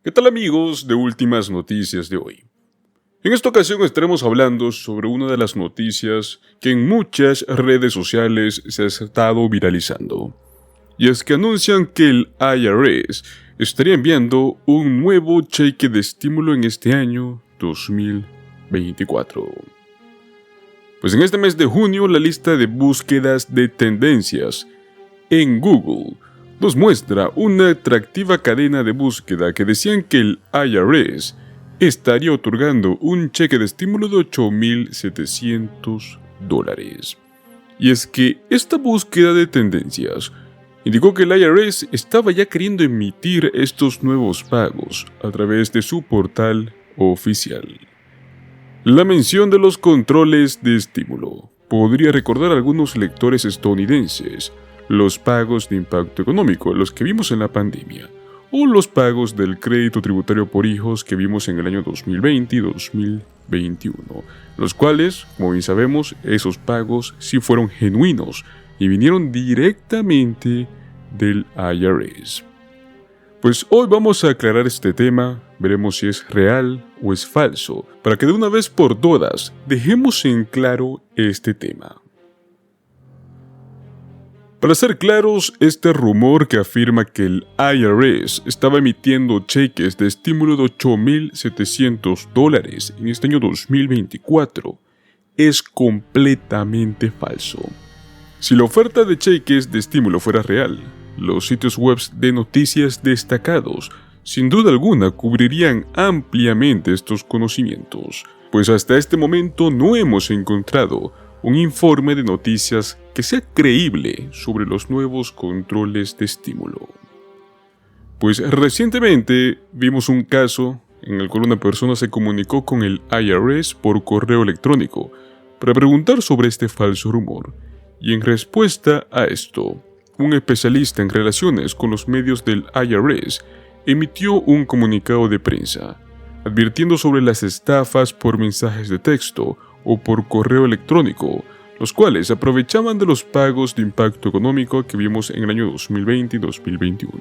¿Qué tal amigos de Últimas Noticias de hoy? En esta ocasión estaremos hablando sobre una de las noticias que en muchas redes sociales se ha estado viralizando. Y es que anuncian que el IRS estaría enviando un nuevo cheque de estímulo en este año 2024. Pues en este mes de junio la lista de búsquedas de tendencias en Google nos muestra una atractiva cadena de búsqueda que decían que el IRS estaría otorgando un cheque de estímulo de $8,700. Y es que esta búsqueda de tendencias indicó que el IRS estaba ya queriendo emitir estos nuevos pagos a través de su portal oficial. La mención de los controles de estímulo podría recordar a algunos lectores estadounidenses los pagos de impacto económico, los que vimos en la pandemia, o los pagos del crédito tributario por hijos que vimos en el año 2020 y 2021, los cuales, como bien sabemos, esos pagos sí fueron genuinos y vinieron directamente del IRS. Pues hoy vamos a aclarar este tema, veremos si es real o es falso, para que de una vez por todas dejemos en claro este tema. Para ser claros, este rumor que afirma que el IRS estaba emitiendo cheques de estímulo de $8,700 en este año 2024 es completamente falso. Si la oferta de cheques de estímulo fuera real, los sitios web de noticias destacados sin duda alguna cubrirían ampliamente estos conocimientos, pues hasta este momento no hemos encontrado un informe de noticias que sea creíble sobre los nuevos controles de estímulo. Pues recientemente vimos un caso en el cual una persona se comunicó con el IRS por correo electrónico para preguntar sobre este falso rumor, y en respuesta a esto, un especialista en relaciones con los medios del IRS emitió un comunicado de prensa, advirtiendo sobre las estafas por mensajes de texto o por correo electrónico, los cuales aprovechaban de los pagos de impacto económico que vimos en el año 2020 y 2021.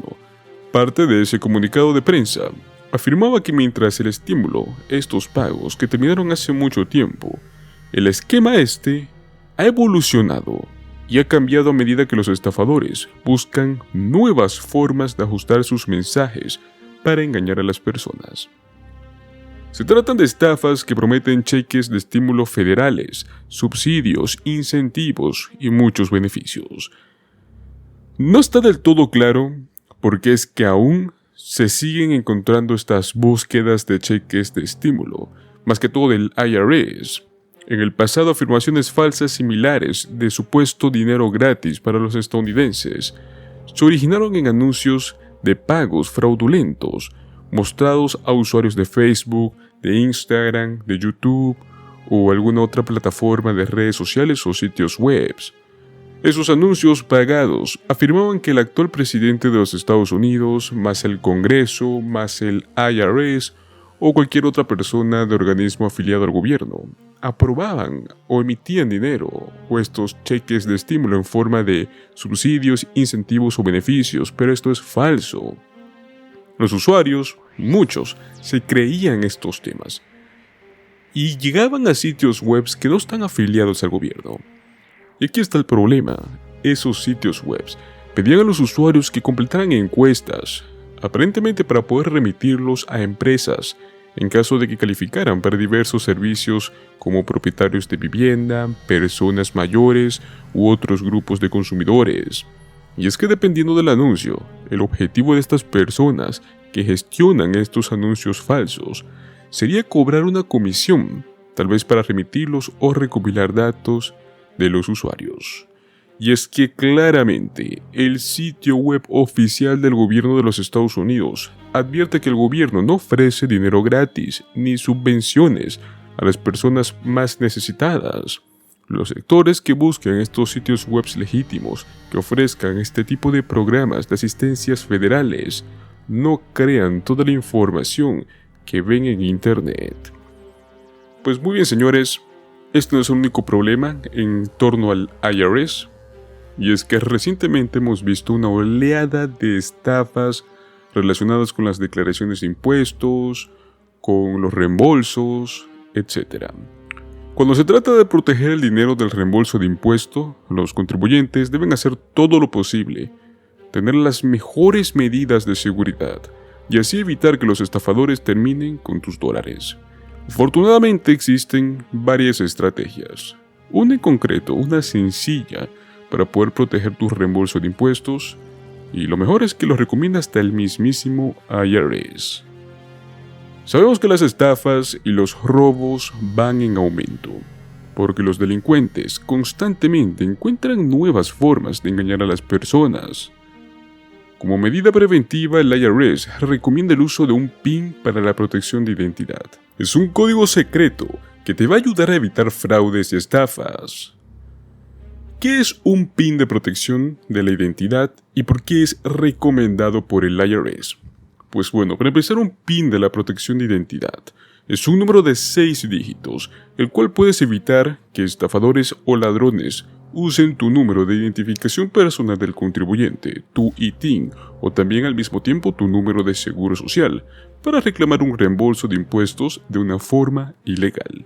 Parte de ese comunicado de prensa afirmaba que mientras el estímulo, estos pagos que terminaron hace mucho tiempo, el esquema ha evolucionado y ha cambiado a medida que los estafadores buscan nuevas formas de ajustar sus mensajes para engañar a las personas. Se tratan de estafas que prometen cheques de estímulo federales, subsidios, incentivos y muchos beneficios. No está del todo claro por qué es que aún se siguen encontrando estas búsquedas de cheques de estímulo, más que todo del IRS. En el pasado, afirmaciones falsas similares de supuesto dinero gratis para los estadounidenses se originaron en anuncios de pagos fraudulentos mostrados a usuarios de Facebook, de Instagram, de YouTube o alguna otra plataforma de redes sociales o sitios web. Esos anuncios pagados afirmaban que el actual presidente de los Estados Unidos, más el Congreso, más el IRS o cualquier otra persona de organismo afiliado al gobierno, aprobaban o emitían dinero o estos cheques de estímulo en forma de subsidios, incentivos o beneficios, pero esto es falso. Los usuarios, muchos, se creían estos temas y llegaban a sitios web que no están afiliados al gobierno. Y aquí está el problema: esos sitios web pedían a los usuarios que completaran encuestas, aparentemente para poder remitirlos a empresas en caso de que calificaran para diversos servicios como propietarios de vivienda, personas mayores u otros grupos de consumidores. Y es que dependiendo del anuncio, el objetivo de estas personas que gestionan estos anuncios falsos sería cobrar una comisión, tal vez para remitirlos o recopilar datos de los usuarios. Y es que claramente el sitio web oficial del gobierno de los Estados Unidos advierte que el gobierno no ofrece dinero gratis ni subvenciones a las personas más necesitadas. Los sectores que buscan estos sitios web legítimos que ofrezcan este tipo de programas de asistencias federales no crean toda la información que ven en internet. Pues muy bien, señores, este no es el único problema en torno al IRS, y es que recientemente hemos visto una oleada de estafas relacionadas con las declaraciones de impuestos, con los reembolsos, etc. Cuando se trata de proteger el dinero del reembolso de impuesto, los contribuyentes deben hacer todo lo posible, tener las mejores medidas de seguridad y así evitar que los estafadores terminen con tus dólares. Afortunadamente existen varias estrategias. Una en concreto, una sencilla, para poder proteger tu reembolso de impuestos, y lo mejor es que lo recomienda hasta el mismísimo IRS. Sabemos que las estafas y los robos van en aumento, porque los delincuentes constantemente encuentran nuevas formas de engañar a las personas. Como medida preventiva, el IRS recomienda el uso de un PIN para la protección de identidad. Es un código secreto que te va a ayudar a evitar fraudes y estafas. ¿Qué es un PIN de protección de la identidad y por qué es recomendado por el IRS? Pues bueno, para empezar, un PIN de la protección de identidad es un número de 6 dígitos, el cual puedes evitar que estafadores o ladrones usen tu número de identificación personal del contribuyente, tu ITIN, o también al mismo tiempo tu número de seguro social, para reclamar un reembolso de impuestos de una forma ilegal.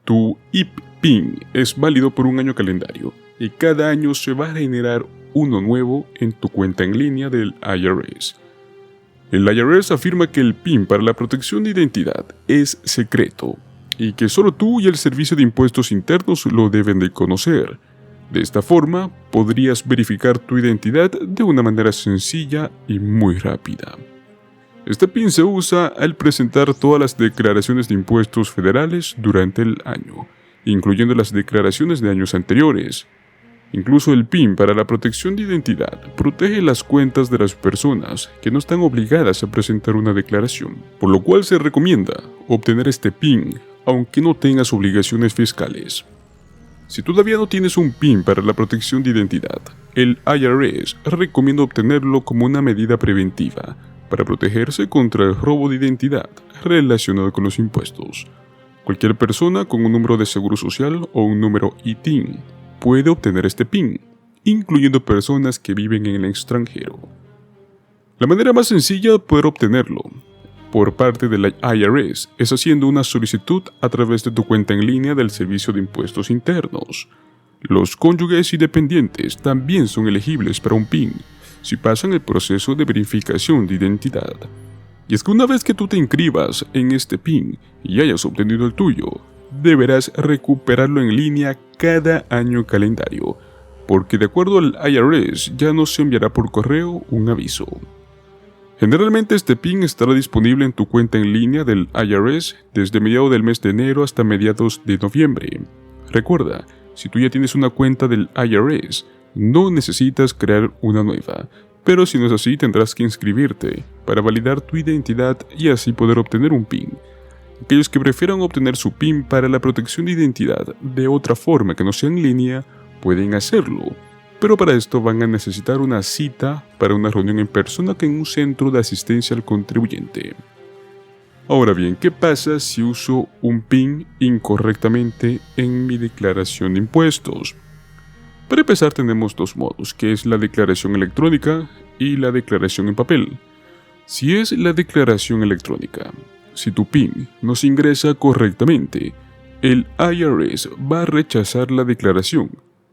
Tu IPIN es válido por un año calendario y cada año se va a generar uno nuevo en tu cuenta en línea del IRS. El IRS afirma que el PIN para la protección de identidad es secreto y que solo tú y el Servicio de Impuestos Internos lo deben de conocer. De esta forma, podrías verificar tu identidad de una manera sencilla y muy rápida. Este PIN se usa al presentar todas las declaraciones de impuestos federales durante el año, incluyendo las declaraciones de años anteriores. Incluso el PIN para la protección de identidad protege las cuentas de las personas que no están obligadas a presentar una declaración, por lo cual se recomienda obtener este PIN aunque no tengas obligaciones fiscales. Si todavía no tienes un PIN para la protección de identidad, el IRS recomienda obtenerlo como una medida preventiva para protegerse contra el robo de identidad relacionado con los impuestos. Cualquier persona con un número de seguro social o un número ITIN puede obtener este PIN, incluyendo personas que viven en el extranjero. La manera más sencilla de poder obtenerlo por parte de la IRS es haciendo una solicitud a través de tu cuenta en línea del Servicio de Impuestos Internos. Los cónyuges y dependientes también son elegibles para un PIN si pasan el proceso de verificación de identidad. Y es que una vez que tú te inscribas en este PIN y hayas obtenido el tuyo, deberás recuperarlo en línea cada año calendario, porque de acuerdo al IRS ya no se enviará por correo un aviso. Generalmente este PIN estará disponible en tu cuenta en línea del IRS desde mediados del mes de enero hasta mediados de noviembre. Recuerda, si tú ya tienes una cuenta del IRS, no necesitas crear una nueva, pero si no es así tendrás que inscribirte para validar tu identidad y así poder obtener un PIN. Aquellos que prefieran obtener su PIN para la protección de identidad de otra forma que no sea en línea, pueden hacerlo, pero para esto van a necesitar una cita para una reunión en persona en un centro de asistencia al contribuyente. Ahora bien, ¿qué pasa si uso un PIN incorrectamente en mi declaración de impuestos? Para empezar tenemos dos modos, que es la declaración electrónica y la declaración en papel. Si es la declaración electrónica, si tu PIN no se ingresa correctamente, el IRS va a rechazar la declaración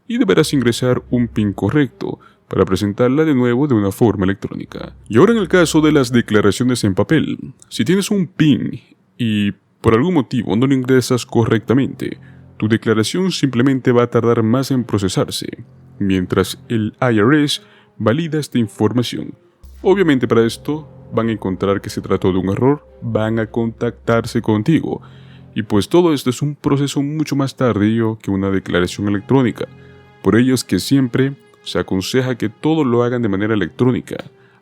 y deberás ingresar un PIN correcto para presentarla de nuevo de una forma electrónica. Y ahora en el caso de las declaraciones en papel, si tienes un PIN y por algún motivo no lo ingresas correctamente, tu declaración simplemente va a tardar más en procesarse, mientras el IRS valida esta información. Obviamente para esto van a encontrar que se trató de un error, van a contactarse contigo, y pues todo esto es un proceso mucho más tardío que una declaración electrónica. Por ello es que siempre se aconseja que todo lo hagan de manera electrónica,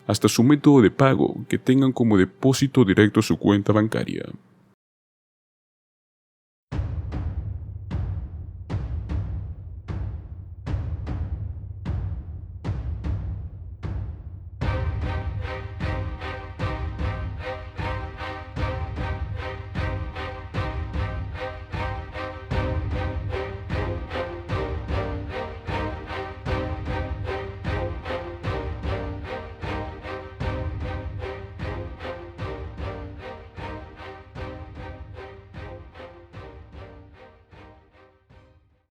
hasta su método de pago, que tengan como depósito directo su cuenta bancaria.